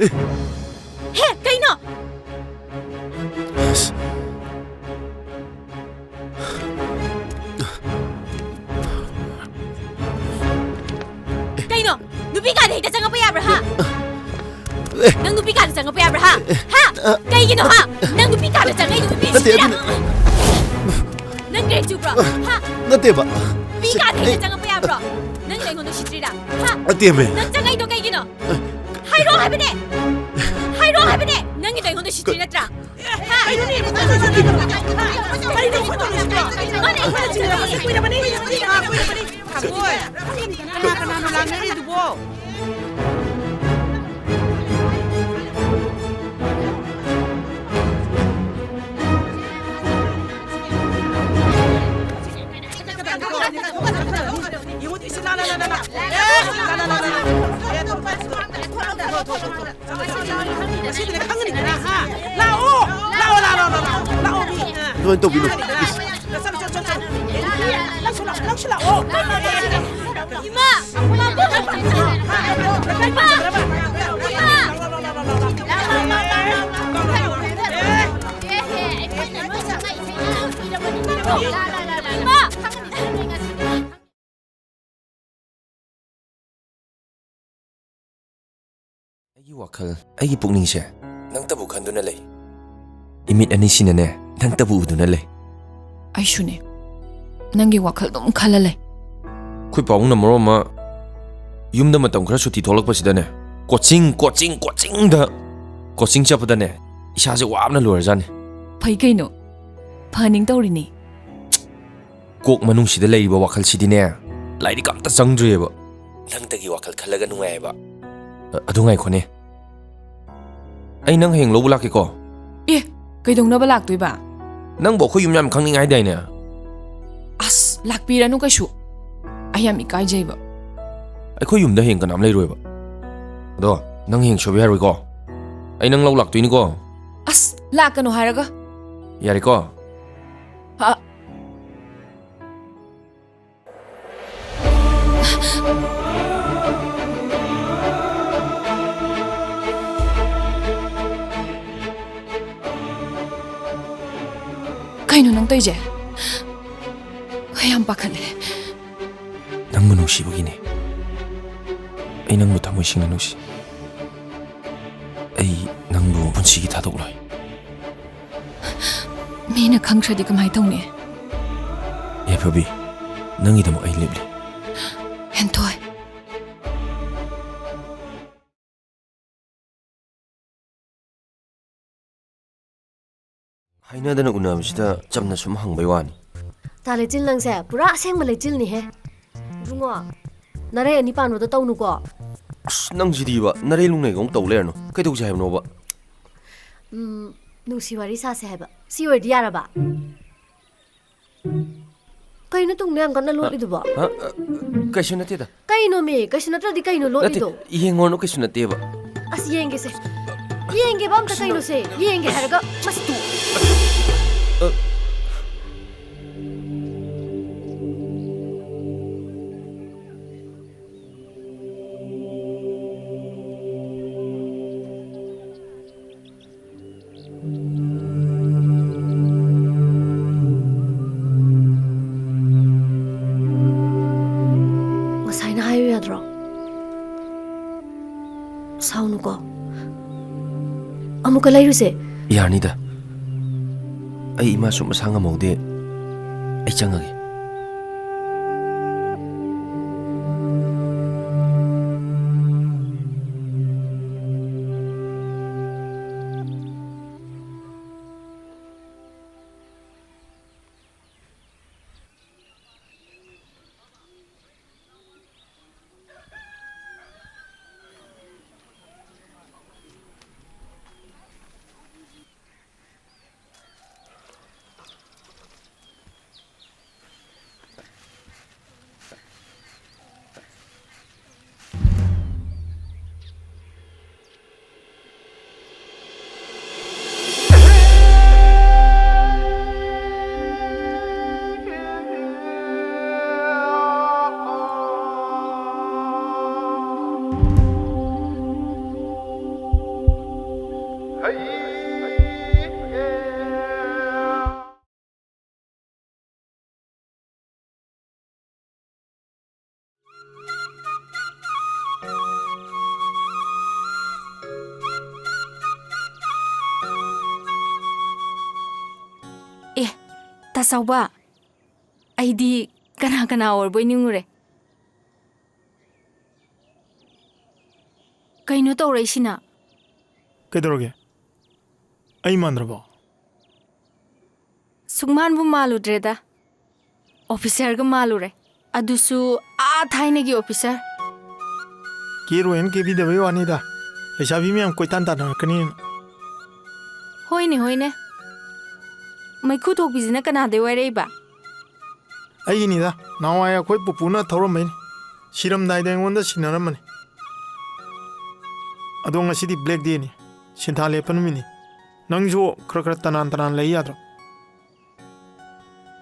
He, kaino? Kaino? Nupi ka dahil sa nga payabra ha? Nang nupi ka sa nga payabra ha? Ha? Kay gino ha? Nang nupi ka sa nga nupi sila. Nang grade super ha? Nate ba? Nupi ka dahil sa nga payabra. Nang ilay ngondo sitira ha? Ate me. Nang sa nga ito kay gino. Hayro ha bine. Hayro ha bine. Nang ilay ngondo sitira tra. Ha? Hayro ni. Hayro ko to sitira. Ano ito sitira? Kuya naman ni. Kagoy. Kanano lang na rin dubo. Ano ito, Bino? Ima! ꯑꯩꯒꯤ ꯋꯥꯈꯜ ꯑꯩꯒꯤ ꯄꯨꯛꯅꯤꯡꯁꯦ ꯅꯪꯇꯕꯨ ꯈꯟꯗꯨꯅ ꯂꯩ emit ꯑꯅꯤꯁꯤꯅꯅꯦ ꯅꯪꯇꯕꯨ ꯎꯗꯨꯅ ꯂꯩ ꯑꯩꯁꯨꯅꯦ ꯅꯪꯒꯤ ꯋꯥꯈꯜ ꯑꯗꯨꯝ ꯈꯜꯂ ꯂꯩ ꯑꯩꯈꯣꯏ ꯄꯥꯕꯨꯡꯅ ꯃꯔꯣꯟ ꯑꯃ ꯌꯨꯝꯗ ꯃꯇꯝ ꯈꯔ ꯁꯨꯇꯤ ꯊꯣꯛꯂꯛꯄꯁꯤꯗꯅꯦ ꯀꯣꯆꯤꯡꯗ ꯀꯣꯆꯤꯡ ꯆꯠꯄꯗꯅꯦ ꯏꯁꯥꯁꯦ ꯋꯥꯕꯅ ꯂꯣꯏꯔꯖꯥꯠꯅꯤ ꯐꯩ ꯀꯩꯅꯣ ꯐꯍꯟꯅꯤꯡ ꯇꯧꯔꯤꯅꯤ ꯀꯣꯛ ꯃꯅꯨꯡꯁꯤꯗ ꯂꯩꯔꯤꯕ ꯋꯥꯈꯜꯁꯤꯗꯤꯅꯦ ꯂꯥꯏꯔꯤꯛ ꯑꯝꯇ ꯆꯪꯗ꯭ꯔꯤꯑꯕ ꯅꯪꯇꯒꯤ ꯋꯥꯈꯜ ꯈꯜꯂꯒ ꯅꯨꯡꯉꯥꯏꯑꯕ ꯑꯗꯨ ꯉꯥꯏꯈꯣꯅꯦ ꯑꯩ ꯅꯪ ꯍꯌꯦꯡ ꯂꯧꯕ ꯂꯥꯛꯀꯦꯀꯣ ꯑꯦ ꯀꯩꯗꯧꯅꯕ ꯂꯥꯛꯇꯣꯏꯕ ꯅꯪꯕꯨ ꯑꯩꯈꯣꯏ ꯌꯨꯝ ꯌꯥꯝ ꯈꯪꯅꯤꯡꯉꯦ ꯍꯥꯏꯗꯥꯏꯅꯦ ꯑꯁ ꯂꯥꯛꯄꯤꯔꯅꯨ ꯀꯩꯁꯨ ꯑꯩ ꯌꯥꯝ ꯏꯀꯥꯏꯖꯩꯕ ꯑꯩꯈꯣꯏ ꯌꯨꯝꯗ ꯍꯌꯦꯡ ꯀꯅꯥꯝ ꯂꯩꯔꯣꯏꯕ ꯑꯗꯣ ꯅꯪ ꯍꯌꯦꯡ ꯁꯣꯏꯕ ꯌꯥꯔꯣꯏꯀꯣ ꯑꯩ ꯅꯪ ꯂꯧ ꯂꯥꯛꯇꯣꯏꯅꯤꯀꯣ ꯑꯁ ꯂꯥꯛꯀꯅꯨ ꯍꯥꯏꯔꯒ ꯌꯥꯔꯦꯀꯣ ꯍꯥ ꯀꯩꯅꯣ ꯅꯪ ꯇꯧꯏꯁꯦ ꯌꯥꯝ ꯄꯥꯈꯠꯂꯦ ꯅꯪꯕꯨ ꯅꯨꯡꯁꯤꯕꯒꯤꯅꯦ ꯑꯩ ꯅꯪꯕꯨ ꯊꯃꯣꯏ ꯁꯦꯡꯅ ꯅꯨꯡꯁꯤ ꯑꯩ ꯅꯪꯕꯨ ꯄꯨꯟꯁꯤꯒꯤ ꯊꯥꯗꯣꯛꯂꯣꯏ ꯃꯤꯅ ꯈꯪꯈ꯭ꯔꯗꯤ ꯀꯃꯥꯏ ꯇꯧꯅꯤ ꯌꯥꯏꯐꯕꯤ ꯅꯪꯒꯤꯗꯃꯛ ꯑꯩ ꯂꯦꯞꯂꯤ ꯍꯦꯟꯊꯣꯏ ꯍꯥꯏꯅꯗꯅ ꯎꯅꯕꯁꯤꯗ ꯆꯝꯅ ꯁꯨꯝ ꯍꯪꯕꯩ ꯋꯥꯅꯤ ꯇꯥ ꯂꯩꯆꯤꯜ ꯅꯪꯁꯦ ꯄꯨꯔꯥ ꯑꯁꯦꯡꯕ ꯂꯩꯆꯤꯜꯅꯤꯍꯦ ꯏꯕꯨꯡꯉꯣ ꯅꯔꯩ ꯑꯅꯤ ꯄꯥꯟꯕꯗꯣ ꯇꯧꯅꯨꯀꯣ ꯑꯁ ꯅꯪꯁꯤꯗꯤꯕ ꯅꯔꯩ ꯂꯨꯡꯅꯩꯒ ꯑꯃꯨꯛ ꯇꯧ ꯂꯩꯔꯅꯨ ꯀꯩꯗꯧꯁꯦ ꯍꯥꯏꯕꯅꯣꯕ ꯅꯨꯡꯁꯤ ꯋꯥꯔꯤ ꯁꯥꯁꯦ ꯍꯥꯏꯕ ꯁꯤ ꯑꯣꯏꯔꯗꯤ ꯌꯥꯔꯕ ꯀꯩꯅꯣ ꯇꯨꯡꯅ ꯌꯥꯝ ꯀꯟꯅ ꯂꯣꯠꯂꯤꯗꯨꯕꯣ ꯀꯩꯁꯨ ꯅꯠꯇꯦꯗ ꯀꯩꯅꯣ ꯃꯤ ꯀꯩꯁꯨ ꯅꯠꯇ꯭ꯔꯗꯤ ꯀꯩꯅꯣ ꯅꯠꯇꯦ ꯂꯣꯠꯂꯤꯗꯣ ꯌꯦꯡꯉꯣꯅꯨ ꯀꯩꯁꯨ ꯅꯠꯇꯦꯕ ꯑꯁ ꯌꯦꯡꯒꯦꯁꯦ ꯌꯦꯡꯒꯦꯕ ꯑꯝꯇ ꯀꯩꯅꯣꯁꯦ ꯌꯦꯡꯒꯦ ꯍꯥꯏꯔꯒ ꯃꯁꯤ ꯉꯁꯥꯏꯅ ꯍꯥꯏꯌꯨ ꯌꯥꯗ꯭ꯔꯣ ꯁꯥꯎꯅꯨꯀꯣ ꯑꯃꯨꯛꯀ ꯂꯩꯔꯨꯁꯦ ꯌꯥꯔꯅꯤꯗ ꯑꯩ ꯏꯃꯥꯁꯨ ꯃꯁꯥ ꯉꯝꯍꯧꯗꯦ ꯑꯩ ꯆꯪꯉꯒꯦ ꯇꯥ ꯆꯥꯎꯕ ꯑꯩꯗꯤ ꯀꯅꯥ ꯀꯅꯥ ꯑꯣꯏꯔꯕꯣꯏ ꯅꯤꯡꯉꯨꯔꯦ ꯀꯩꯅꯣ ꯇꯧꯔꯛꯏꯁꯤꯅ ꯀꯩꯗꯧꯔꯒꯦ ꯑꯩ ꯃꯥꯟꯗ꯭ꯔꯕꯣ ꯁꯨꯡꯃꯥꯟꯕꯨ ꯃꯥꯜꯂꯨꯗ꯭ꯔꯦꯗ ꯑꯣꯐꯤꯁꯔꯒ ꯃꯥꯜꯂꯨꯔꯦ ꯑꯗꯨꯁꯨ ꯊꯥꯏꯅꯒꯤ ꯑꯣꯐꯤꯁꯔ ꯀꯦꯔꯣꯏꯅ ꯀꯦꯕꯤꯗꯕꯩ ꯋꯥꯅꯤꯗ ꯂꯩꯁꯥꯕꯤ ꯃꯌꯥꯝ ꯀꯣꯏꯇꯥꯟ ꯇꯥꯟꯅꯔꯛꯀꯅꯤꯅ ꯍꯣꯏꯅꯦ ꯍꯣꯏꯅꯦ ꯃꯩꯈꯨ ꯊꯣꯛꯄꯤꯁꯤꯅ ꯀꯅꯥꯗꯩ ꯋꯥꯏꯔꯛꯏꯕ ꯑꯩꯒꯤꯅꯤꯗ ꯅꯍꯥꯟꯋꯥꯏ ꯑꯩꯈꯣꯏ ꯄꯨꯄꯨꯅ ꯊꯧꯔꯝꯕꯩꯅꯤ ꯁꯤꯔꯝꯗꯥꯏꯗ ꯑꯩꯉꯣꯟꯗ ꯁꯤꯟꯅꯔꯝꯕꯅꯤ ꯑꯗꯣ ꯉꯁꯤꯗꯤ ꯕ꯭ꯂꯦꯛ ꯗꯦꯅꯤ ꯁꯤꯟꯊꯥ ꯂꯦꯞꯄ ꯅꯨꯃꯤꯠꯅꯤ ꯅꯪꯁꯨ ꯈꯔ ꯇꯅꯥꯟ ꯂꯩ ꯌꯥꯗ꯭ꯔꯣ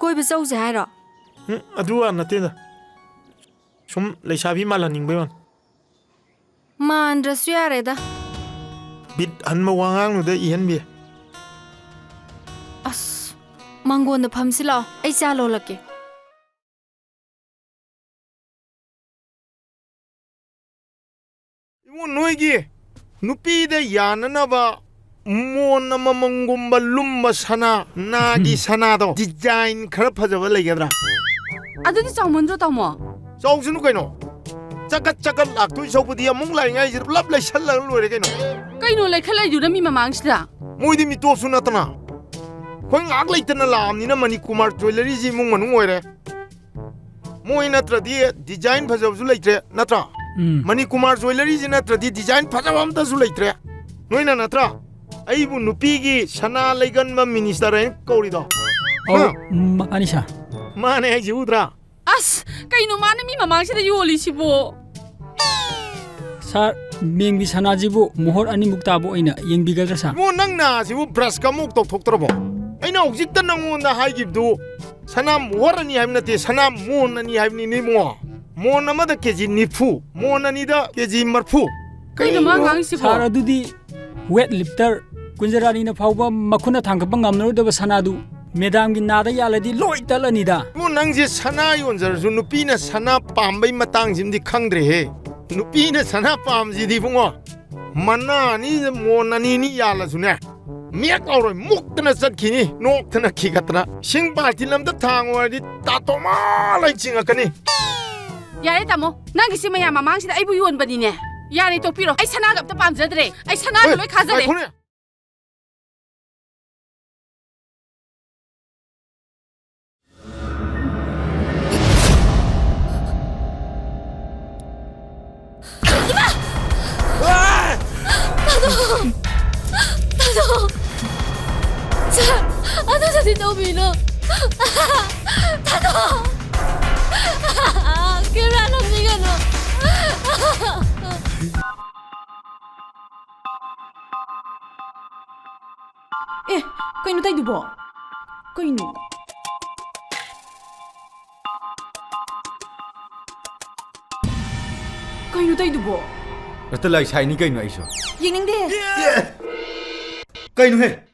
ꯀꯣꯏꯕ ꯆꯧꯁꯦ ꯍꯥꯏꯔꯣ ꯑꯗꯨ ꯅꯠꯇꯦꯗ ꯁꯨꯝ ꯂꯩꯁꯥꯕꯤ ꯃꯥꯜꯍꯟꯅꯤꯡꯕꯩ ꯋꯥꯅꯤ ꯃꯥꯟꯗ꯭ꯔꯁꯨ ꯌꯥꯔꯦꯗ ꯕꯤꯠ ꯍꯟꯕ ꯋꯥꯉꯥꯡꯗꯨꯗ ꯏꯍꯟꯕꯤ ꯑꯁ ꯃꯥꯡꯒꯣꯟꯗ ꯐꯝꯁꯤ ꯂꯥꯛꯑꯣ ꯑꯩ ꯆꯥ ꯂꯣꯜꯂꯛꯀꯦ ꯏꯕꯨꯡ ꯅꯣꯏꯒꯤ ꯅꯨꯄꯤꯗ ꯌꯥꯅꯅꯕ ꯃꯣꯟ ꯑꯃꯃꯝꯒꯨꯝꯕ lumba ꯁꯅꯥ ꯅꯥꯒꯤ ꯁꯅꯥꯗꯣ ꯗꯤꯖꯥꯏꯟ ꯈꯔ ꯐꯖꯕ ꯂꯩꯒꯗ꯭ꯔꯥ ꯑꯗꯨꯗꯤ ꯆꯥꯎꯃꯟꯗ꯭ꯔꯣ ꯇꯥꯃꯣ ꯆꯥꯎꯁꯅꯨ ꯀꯩꯅꯣ ꯆꯀꯠ ꯂꯥꯛꯇꯣꯏ ꯁꯧꯕꯗꯤ ꯑꯃꯨꯛ ꯂꯥꯏꯉꯥꯏꯁꯤꯗ ꯄꯨꯂꯞ ꯂꯩꯁꯜꯂꯒ ꯂꯣꯏꯔꯦ ꯀꯩꯅꯣ ꯂꯩꯈꯠꯂꯛꯏꯗꯨꯅ ꯃꯤ ꯃꯃꯥꯡꯁꯤꯗ ꯃꯣꯏꯗꯤ ꯃꯤꯇꯣꯞꯁꯨ ꯅꯠꯇꯅ ꯑꯩꯈꯣꯏ ꯉꯥꯏꯍꯥꯛ ꯂꯩꯇꯅ ꯂꯥꯛꯑꯕꯅꯤꯅ ꯃꯅꯤꯀꯨꯃꯥꯔ ꯖ꯭ꯋꯦꯂꯔꯤꯁꯤ ꯏꯃꯨꯡ ꯃꯅꯨꯡ ꯑꯣꯏꯔꯦ ꯃꯣꯏ ꯅꯠꯇ꯭ꯔꯗꯤ ꯗꯤꯖꯥꯏꯟ ꯐꯖꯕꯁꯨ ꯂꯩꯇ꯭ꯔꯦ ꯅꯠꯇ꯭ꯔꯥ ꯃꯅꯤꯀꯨꯃꯥꯔ ꯖ꯭ꯋꯦꯂꯔꯤꯁꯤ ꯅꯠꯇ꯭ꯔꯗꯤ ꯗꯤꯖꯥꯏꯟ ꯐꯖꯕ ꯑꯝꯇꯁꯨ ꯂꯩꯇ꯭ꯔꯦ ꯅꯣꯏꯅ ꯅꯠꯇ꯭ꯔꯥ ꯑꯩꯕꯨ ꯅꯨꯄꯤꯒꯤ ꯁꯅꯥ ꯂꯩꯒꯟꯕ ꯃꯤꯅꯤꯁꯇꯔ ꯍꯥꯏꯅ ꯀꯧꯔꯤꯗꯣ ꯃꯥꯅꯤ ꯁꯥꯔ ꯃꯥꯅꯦ ꯍꯥꯏꯁꯤ ꯎꯗ꯭ꯔꯥ ꯑꯁ ꯀꯩꯅꯣ ꯃꯥꯅ ꯃꯤ ꯃꯃꯥꯡꯁꯤꯗ ꯌꯣꯜꯂꯤꯁꯤꯕꯣ ꯁꯥꯔ ꯃꯦꯡꯕꯤ ꯁꯅꯥꯁꯤꯕꯨ ꯃꯣꯍꯣꯔ ꯑꯅꯤꯃꯨꯛ ꯇꯥꯕ ꯑꯣꯏꯅ ꯌꯦꯡꯕꯤꯒꯗ꯭ꯔꯥ ꯁꯥꯔ ꯏꯕꯣ ꯅꯪ ꯅꯥꯁꯤꯕꯨ ꯕ꯭ꯔꯁꯀ ꯑꯃꯨꯛ ꯇꯧꯊꯣꯛꯇ꯭ꯔꯕꯣ ꯑꯩꯅ ꯍꯧꯖꯤꯛꯇ ꯅꯪꯉꯣꯟꯗ ꯍꯥꯏꯈꯤꯕꯗꯨ ꯁꯅꯥ ꯃꯣꯍꯣꯔ ꯑꯅꯤ ꯍꯥꯏꯕ ꯅꯠꯇꯦ ꯁꯅꯥ ꯃꯣꯟ ꯑꯅꯤ ꯍꯥꯏꯕꯅꯤꯅꯦ ꯏꯕꯨꯡꯉꯣ ꯃꯣꯟ ꯑꯃꯗ KG 90 ꯃꯣꯟ ꯑꯅꯤꯗ KG 30 ꯀꯩꯅꯣ ꯃꯥ ꯉꯥꯡꯉꯤꯁꯤꯕꯣ ꯁꯥꯔ ꯑꯗꯨꯗꯤ ꯋꯦꯠ ꯂꯤꯐꯇꯔ ꯀꯨꯟꯖꯔꯥꯅꯤꯅ ꯐꯥꯎꯕ ꯃꯈꯨꯠꯅ ꯊꯥꯡꯒꯠꯄ ꯉꯝꯅꯔꯣꯏꯗꯕ ꯁꯅꯥꯗꯨ ꯃꯦꯗꯥꯝꯒꯤ ꯅꯥꯗ ꯌꯥꯜꯂꯗꯤ ꯂꯣꯏ ꯇꯠꯂꯅꯤꯗ ꯏꯕꯣ ꯅꯪꯁꯦ ꯁꯅꯥ ꯌꯣꯟꯖꯔꯁꯨ ꯅꯨꯄꯤꯅ ꯁꯅꯥ ꯄꯥꯝꯕꯩ ꯃꯇꯥꯡꯁꯤꯃꯗꯤ ꯈꯪꯗ꯭ꯔꯦꯍꯦ ꯅꯨꯄꯤꯅ ꯁꯅꯥ ꯄꯥꯝꯁꯤꯗꯤ ꯏꯕꯨꯡꯉꯣ ꯃꯅꯥ ꯑꯅꯤꯗ ꯃꯣꯟ ꯑꯅꯤꯅꯤ ꯌꯥꯜꯂꯁꯨꯅꯦ ꯃꯦꯛ ꯂꯥꯎꯔꯣꯏ ꯃꯨꯛꯇꯅ ꯆꯠꯈꯤꯅꯤ ꯅꯣꯛꯇꯅ ꯈꯤꯒꯠꯇꯅ ꯏꯁꯤꯡ ꯕꯥꯜꯇꯤꯟ ꯑꯝꯇ ꯊꯥꯡꯉꯨꯔꯗꯤ ꯇꯥꯇꯣꯃꯥ ꯂꯩ ꯆꯤꯡꯉꯛꯀꯅꯤ ꯌꯥꯔꯦ ꯇꯥꯃꯣ ꯅꯪꯒꯤꯁꯤ ꯃꯌꯥꯝ ꯃꯃꯥꯡꯁꯤꯗ ꯑꯩꯕꯨ ꯌꯣꯟꯕꯅꯤꯅꯦ ꯌꯥꯔꯦ ꯇꯣꯛꯄꯤꯔꯣ ꯑꯩ ꯁꯅꯥꯒ ꯑꯝꯇ ꯄꯥꯝꯖꯗ꯭ꯔꯦ ꯑꯩ ꯁꯅꯥꯒ ꯂꯣꯏ ꯈꯥꯖꯔꯦ ꯑꯗꯨꯗꯤ ꯇꯧꯕꯤꯅꯣ ꯇꯥꯗꯣ ꯀꯦꯃꯦꯔꯥ ꯅꯝꯕꯤꯒꯅꯣ ꯑꯦ ꯀꯩꯅꯣ ꯇꯧꯏꯗꯨꯕꯣ ꯀꯩꯅꯣ ꯀꯩꯅꯣ ꯇꯧꯏꯗꯨꯕꯣ ꯔꯇ ꯂꯥꯏ ꯁꯥꯏꯅꯤ ꯀꯩꯅꯣ ꯑꯩꯁꯨ ꯌꯦꯡꯅꯤꯡꯗꯦ ꯀꯩꯅꯣ ꯍꯦ